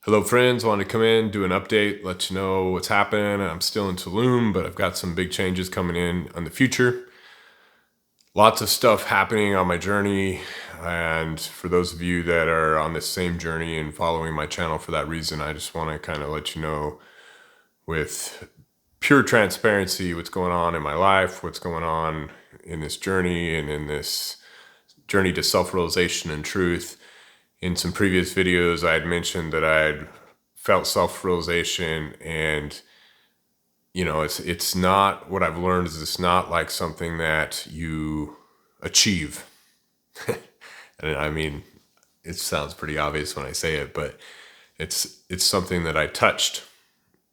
Hello friends, wanted to come in, do an update, let you know what's happening. I'm still in Tulum, but I've got some big changes coming in the future. Lots of stuff happening on my journey. And for those of you that are on this same journey and following my channel for that reason, I just want to kind of let you know with pure transparency what's going on in my life, what's going on in this journey and in this journey to self-realization and truth. In some previous videos, I had mentioned that I'd felt self-realization, and it's not, what I've learned is it's not like something that you achieve. And I mean, it sounds pretty obvious when I say it, but it's something that I touched,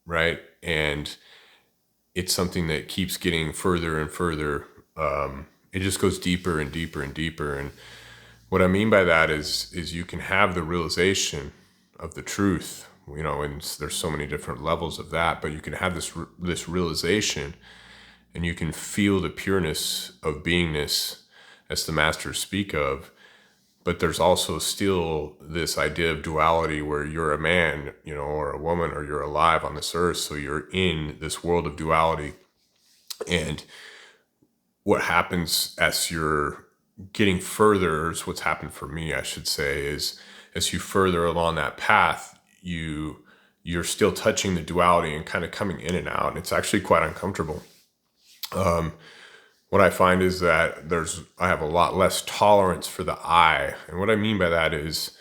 right? And it's something that keeps getting further and further. It just goes deeper and deeper and deeper. And what I mean by that is you can have the realization of the truth, and there's so many different levels of that, but you can have this realization, and you can feel the pureness of beingness as the masters speak of. But there's also still this idea of duality where you're a man, or a woman, or you're alive on this earth. So you're in this world of duality. And what happens as you're getting further, is what's happened for me, I should say, is as you further along that path, you're still touching the duality and kind of coming in and out. And it's actually quite uncomfortable. What I find is that I have a lot less tolerance for the I. And what I mean by that is,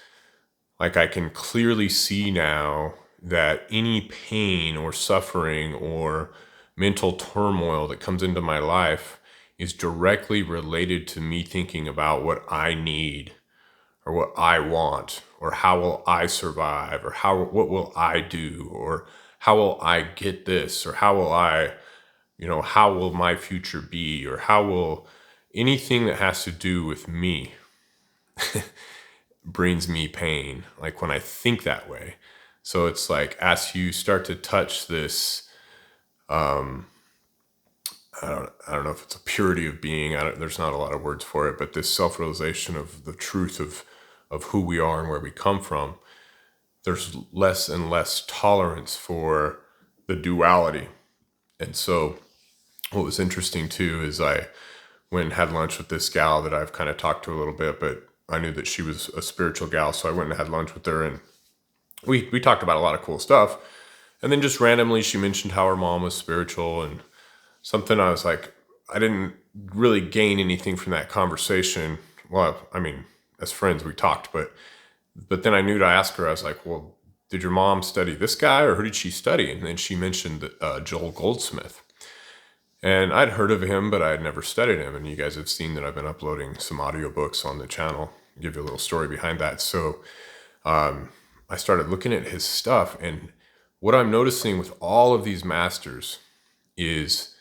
like, I can clearly see now that any pain or suffering or mental turmoil that comes into my life is directly related to me thinking about what I need or what I want, or how will I survive, or what will I do, or how will I get this, or how will my future be, or how will anything that has to do with me brings me pain, like when I think that way. So it's like, as you start to touch this, I don't know if it's a purity of being, there's not a lot of words for it, but this self-realization of the truth of who we are and where we come from, there's less and less tolerance for the duality. And so what was interesting too is I went and had lunch with this gal that I've kind of talked to a little bit, but I knew that she was a spiritual gal, so I went and had lunch with her, and we talked about a lot of cool stuff. And then just randomly she mentioned how her mom was spiritual, and something I was like, I didn't really gain anything from that conversation. Well, I mean, as friends we talked, but then I knew to ask her. I was like, well, did your mom study this guy, or who did she study? And then she mentioned Joel Goldsmith. And I'd heard of him, but I had never studied him. And you guys have seen that I've been uploading some audiobooks on the channel. I'll give you a little story behind that. So I started looking at his stuff, and what I'm noticing with all of these masters is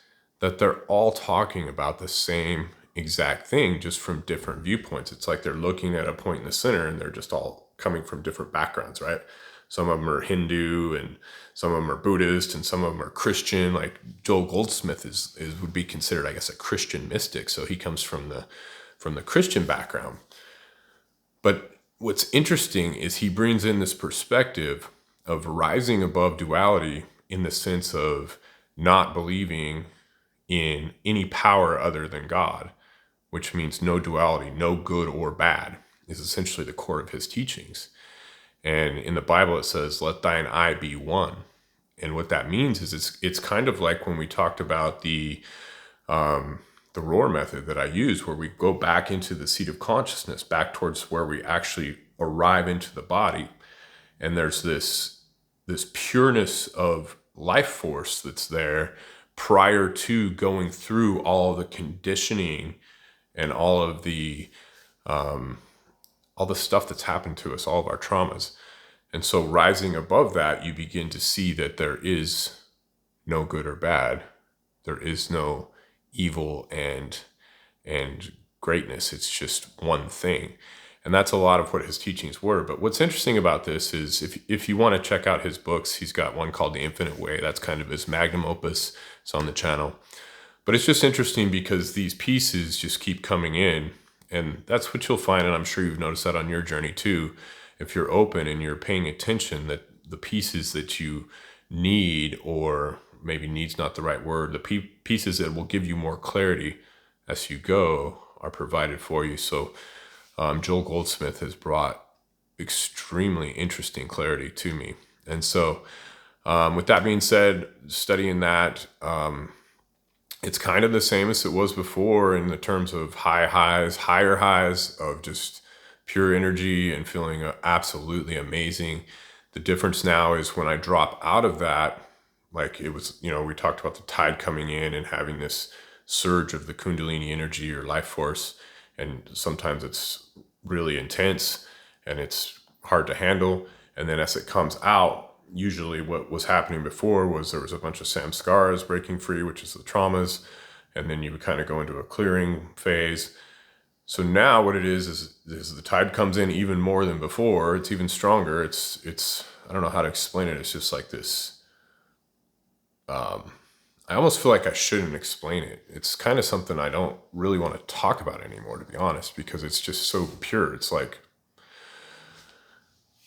that they're all talking about the same exact thing, just from different viewpoints. It's like they're looking at a point in the center, and they're just all coming from different backgrounds, right? Some of them are Hindu, and some of them are Buddhist, and some of them are Christian. Like Joel Goldsmith would be considered, I guess, a Christian mystic. So he comes from the Christian background. But what's interesting is he brings in this perspective of rising above duality, in the sense of not believing in any power other than God, which means no duality, no good or bad, is essentially the core of his teachings. And in the Bible, it says, let thine I be one. And what that means is it's kind of like when we talked about the roar method that I use, where we go back into the seat of consciousness, back towards where we actually arrive into the body. And there's this pureness of life force that's there prior to going through all the conditioning and all of the stuff that's happened to us, all of our traumas. And so rising above that, you begin to see that there is no good or bad. There is no evil and greatness. It's just one thing. And that's a lot of what his teachings were. But what's interesting about this is, if you want to check out his books, he's got one called The Infinite Way. That's kind of his magnum opus. It's on the channel. But it's just interesting because these pieces just keep coming in. And that's what you'll find, and I'm sure you've noticed that on your journey too. If you're open and you're paying attention, that the pieces that you need, or maybe need's not the right word, the pieces that will give you more clarity as you go are provided for you. So Joel Goldsmith has brought extremely interesting clarity to me. And so with that being said, studying that, it's kind of the same as it was before in the terms of higher highs of just pure energy and feeling absolutely amazing. The difference now is when I drop out of that, like it was, we talked about the tide coming in and having this surge of the Kundalini energy or life force. And sometimes it's really intense and it's hard to handle. And then as it comes out, usually what was happening before was there was a bunch of samskaras breaking free, which is the traumas. And then you would kind of go into a clearing phase. So now what it is the tide comes in even more than before. It's even stronger. It's I don't know how to explain it. It's just like this. I almost feel like I shouldn't explain it. It's kind of something I don't really want to talk about anymore, to be honest, because it's just so pure. It's like,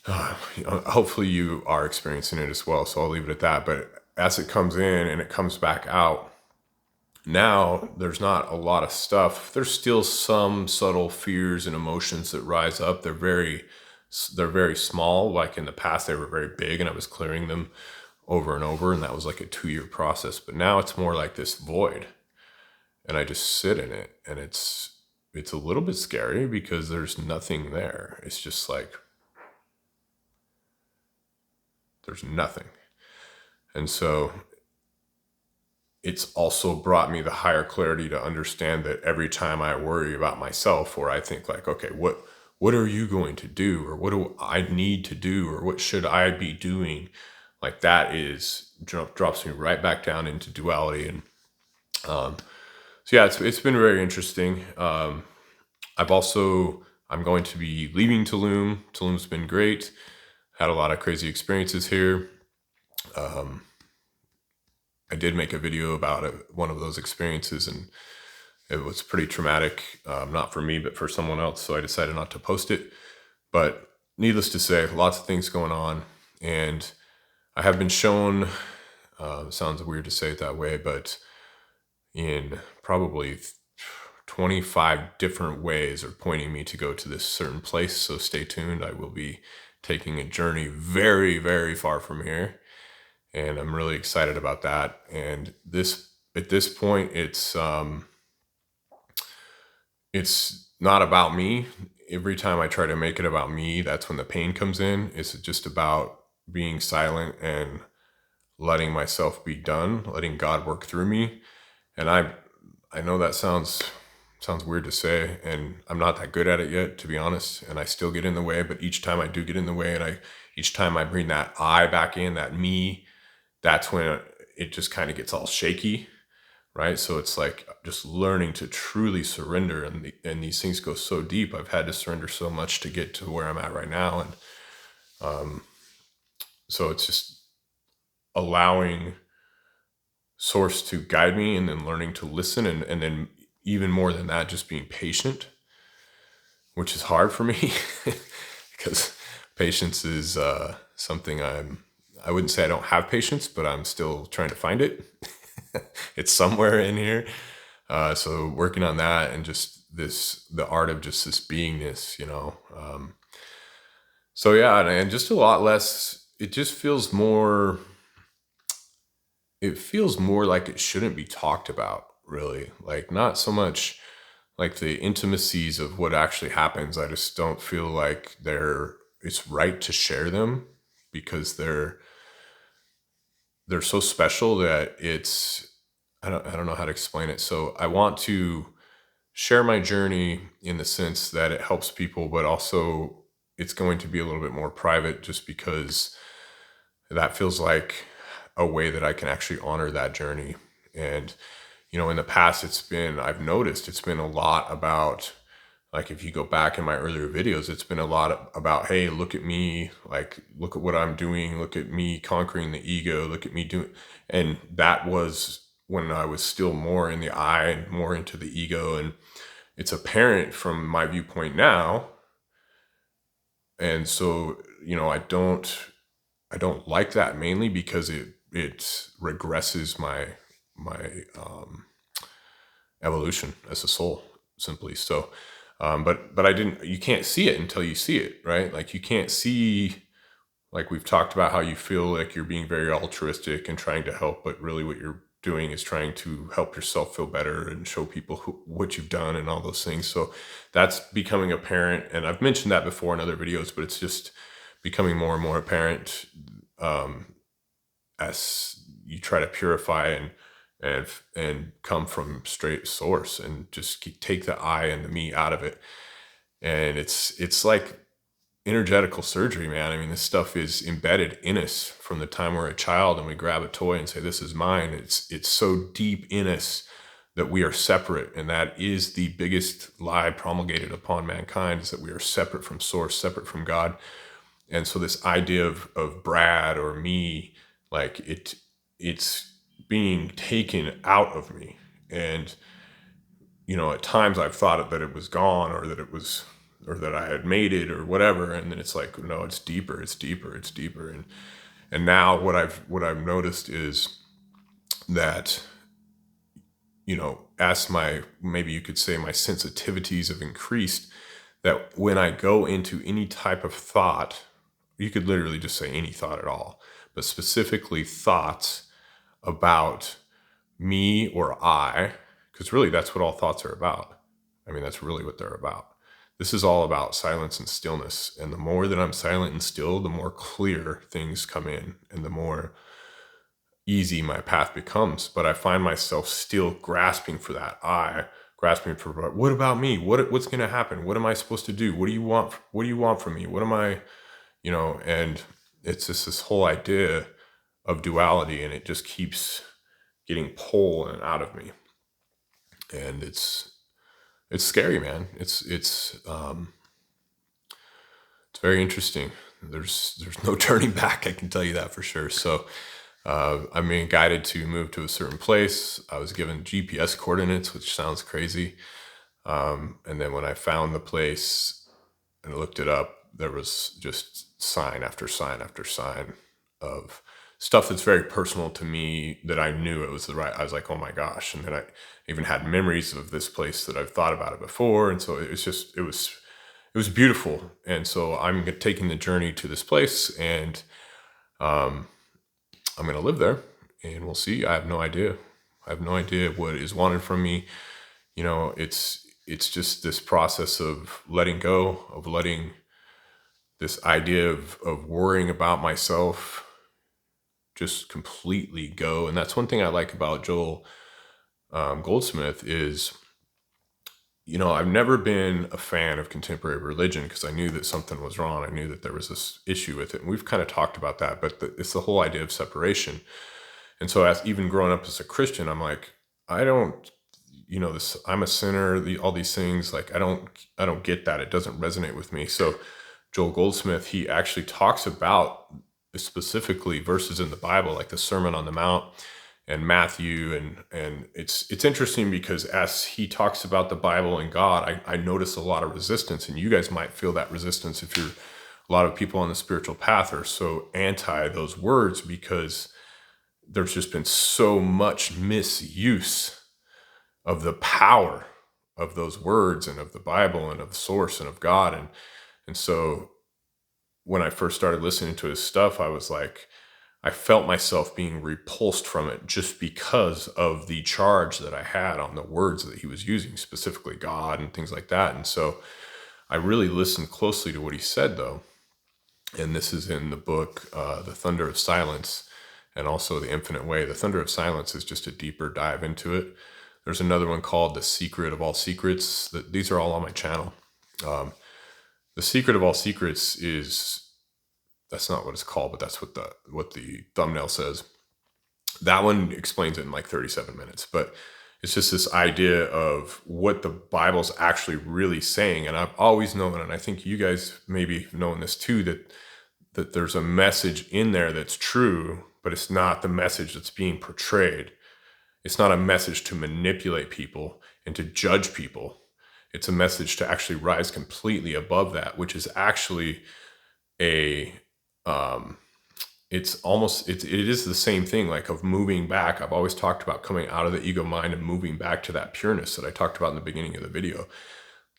hopefully you are experiencing it as well. So I'll leave it at that. But as it comes in and it comes back out, now there's not a lot of stuff. There's still some subtle fears and emotions that rise up. They're very small. Like in the past, they were very big and I was clearing them over and over. And that was like a 2-year process. But now it's more like this void and I just sit in it. And it's a little bit scary because there's nothing there. It's just like, there's nothing. And so it's also brought me the higher clarity to understand that every time I worry about myself, or I think like, okay, what are you going to do? Or what do I need to do? Or what should I be doing? Like that drops me right back down into duality. And so yeah, it's been very interesting. I'm going to be leaving Tulum. Tulum's been great. Had a lot of crazy experiences here. I did make a video about one of those experiences, and it was pretty traumatic, not for me, but for someone else. So I decided not to post it. But needless to say, lots of things going on. And I have been shown, sounds weird to say it that way, but in probably 25 different ways are pointing me to go to this certain place. So stay tuned. I will be taking a journey very, very far from here. And I'm really excited about that. And at this point, it's not about me. Every time I try to make it about me, that's when the pain comes in. It's just about being silent and letting myself be done, letting God work through me. And I know that sounds weird to say, and I'm not that good at it yet, to be honest. And I still get in the way, but each time I do get in the way, and each time I bring that I back in, that me, that's when it just kind of gets all shaky, right? So it's like just learning to truly surrender, and these things go so deep. I've had to surrender so much to get to where I'm at right now, and so it's just allowing Source to guide me, and then learning to listen, and then even more than that, just being patient, which is hard for me because patience is something I wouldn't say I don't have patience, but I'm still trying to find it. It's somewhere in here. So working on that, and just the art of just this beingness, so yeah, and just a lot less, it just feels more, like it shouldn't be talked about, really. Like not so much like the intimacies of what actually happens. I just don't feel like it's right to share them, because they're so special that I don't know how to explain it. So I want to share my journey in the sense that it helps people, but also it's going to be a little bit more private, just because that feels like a way that I can actually honor that journey. And, in the past, I've noticed it's been a lot about, like, if you go back in my earlier videos, it's been a lot about, hey, look at me, like, look at what I'm doing, look at me conquering the ego, look at me doing, and that was when I was still more in the I and more into the ego. And it's apparent from my viewpoint now. And so, I don't like that, mainly because it regresses my evolution as a soul, simply. So, but I didn't. You can't see it until you see it, right? Like you can't see. Like we've talked about how you feel like you're being very altruistic and trying to help, but really what you're doing is trying to help yourself feel better and show people what you've done and all those things. So that's becoming apparent. And I've mentioned that before in other videos, but it's just becoming more and more apparent as you try to purify and come from straight source and just take the I and the me out of it. And it's like energetical surgery, man. I mean, this stuff is embedded in us from the time we're a child and we grab a toy and say, this is mine. It's so deep in us that we are separate. And that is the biggest lie promulgated upon mankind, is that we are separate from source, separate from God. And so this idea of Brad or me, like it's being taken out of me. And, at times I've thought that it was gone, or that I had made it or whatever. And then it's like, no, it's deeper, it's deeper, it's deeper. And now what I've noticed is that, as maybe you could say my sensitivities have increased, that when I go into any type of thought, you could literally just say any thought at all, but specifically thoughts about me or I, because really that's what all thoughts are about. I mean, that's really what they're about. This is all about silence and stillness. And the more that I'm silent and still, the more clear things come in and the more easy my path becomes. But I find myself still grasping for that grasping for, what about me? What's going to happen? What am I supposed to do? What do you want? What do you want from me? What am I, and it's just this whole idea of duality, and it just keeps getting pulled out of me. And it's scary, man. It's very interesting. There's no turning back. I can tell you that for sure. So, I'm being guided to move to a certain place. I was given GPS coordinates, which sounds crazy. And then when I found the place and looked it up, there was just sign after sign after sign of stuff that's very personal to me, that I knew it was the right. I was like, oh my gosh. And then I even had memories of this place that I've thought about it before. And so it was beautiful. And so I'm taking the journey to this place, and I'm going to live there, and we'll see. I have no idea. I have no idea what is wanted from me. It's just this process of letting go, of letting this idea of worrying about myself just completely go. And that's one thing I like about Joel Goldsmith is, I've never been a fan of contemporary religion because I knew that something was wrong. I knew that there was this issue with it. And we've kind of talked about that, but it's the whole idea of separation. And so as even growing up as a Christian, I'm like, I don't, I'm a sinner, all these things, like, I don't get that. It doesn't resonate with me. So Joel Goldsmith, he actually talks about specifically verses in the Bible, like the Sermon on the Mount and Matthew. And it's interesting because as he talks about the Bible and God, I notice a lot of resistance, and you guys might feel that resistance if you're a lot of people on the spiritual path are so anti those words, because there's just been so much misuse of the power of those words and of the Bible and of the source and of God. And so when I first started listening to his stuff, I was like, I felt myself being repulsed from it just because of the charge that I had on the words that he was using, specifically God and things like that. And so I really listened closely to what he said, though. And this is in the book, The Thunder of Silence, and also The Infinite Way. The Thunder of Silence is just a deeper dive into it. There's another one called The Secret of All Secrets. These are all on my channel. The Secret of All Secrets that's not what it's called, but that's what the thumbnail says. That one explains it in like 37 minutes, but it's just this idea of what the Bible's actually really saying. And I've always known, and I think you guys maybe have known this too, that there's a message in there that's true, but it's not the message that's being portrayed. It's not a message to manipulate people and to judge people. It's a message to actually rise completely above that, which is actually it's almost, it is the same thing, like of moving back. I've always talked about coming out of the ego mind and moving back to that pureness that I talked about in the beginning of the video.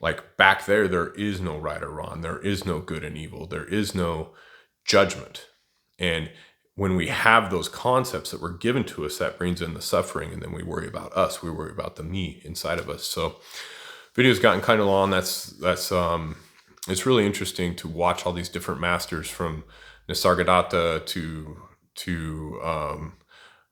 Like back there is no right or wrong. There is no good and evil. There is no judgment. And when we have those concepts that were given to us, that brings in the suffering, and then we worry about us. We worry about the me inside of us. So video's gotten kind of long. It's really interesting to watch all these different masters, from Nisargadatta to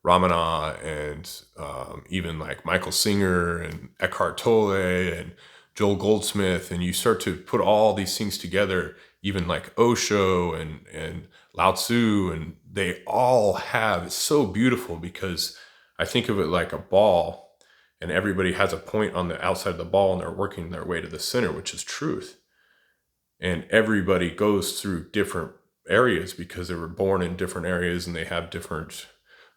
Ramana, and even like Michael Singer and Eckhart Tolle and Joel Goldsmith, and you start to put all these things together, even like Osho and Lao Tzu, and they all have, it's so beautiful, because I think of it like a ball, and everybody has a point on the outside of the ball, and they're working their way to the center, which is truth. And everybody goes through different areas because they were born in different areas, and they have different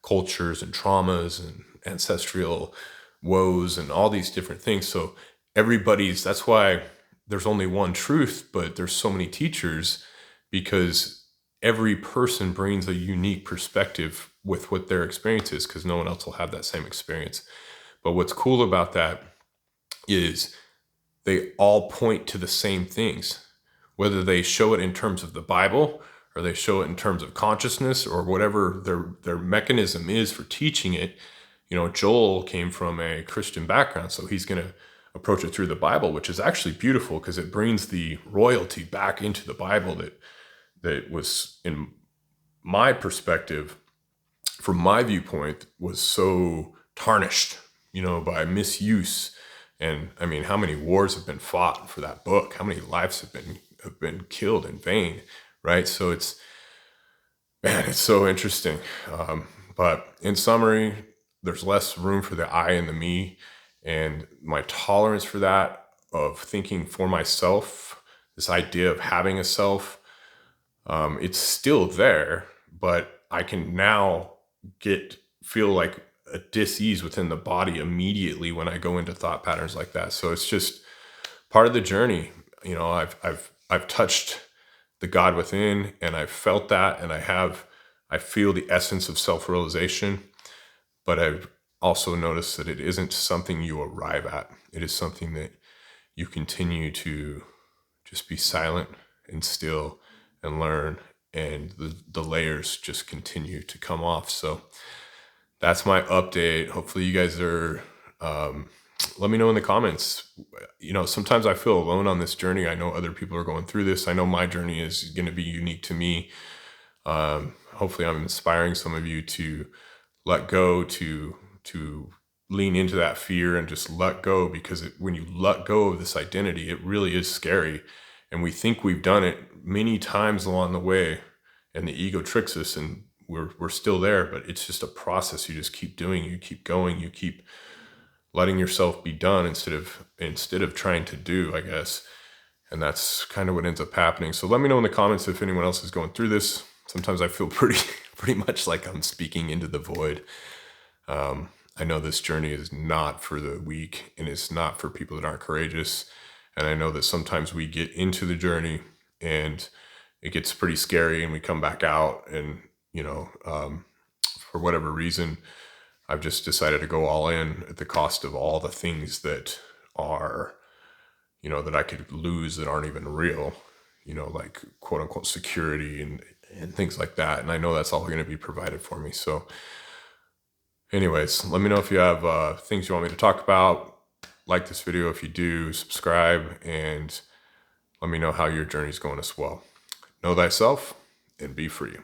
cultures and traumas and ancestral woes and all these different things. So that's why there's only one truth, but there's so many teachers, because every person brings a unique perspective with what their experience is, because no one else will have that same experience. But what's cool about that is they all point to the same things, whether they show it in terms of the Bible, or they show it in terms of consciousness, or whatever their mechanism is for teaching it. Joel came from a Christian background, so he's going to approach it through the Bible, which is actually beautiful, because it brings the royalty back into the Bible that was, in my perspective, from my viewpoint, was so tarnished, by misuse. And I mean, how many wars have been fought for that book? How many lives have been killed in vain, right? So it's so interesting. But in summary, there's less room for the I and the me, and my tolerance for that, of thinking for myself, this idea of having a self, it's still there, but I can now feel like a dis-ease within the body immediately when I go into thought patterns like that. So it's just part of the journey. I've touched the God within, and I've felt that, and I feel the essence of self-realization, but I've also noticed that it isn't something you arrive at. It is something that you continue to just be silent and still and learn, and the layers just continue to come off. So that's my update. Hopefully you guys are, let me know in the comments. Sometimes I feel alone on this journey. I know other people are going through this. I know my journey is going to be unique to me. Hopefully I'm inspiring some of you to let go, to lean into that fear and just let go, because when you let go of this identity, it really is scary. And we think we've done it many times along the way, and the ego tricks us, and we're still there, but it's just a process. You just keep doing, you keep going, you keep letting yourself be done instead of trying to do, I guess. And that's kind of what ends up happening. So let me know in the comments if anyone else is going through this. Sometimes I feel pretty much like I'm speaking into the void. I know this journey is not for the weak, and it's not for people that aren't courageous. And I know that sometimes we get into the journey and it gets pretty scary, and we come back out, and for whatever reason, I've just decided to go all in at the cost of all the things that are, that I could lose, that aren't even real, like quote unquote security and things like that. And I know that's all going to be provided for me. So anyways, let me know if you have things you want me to talk about. Like this video if you do, subscribe, and let me know how your journey is going as well. Know thyself and be free.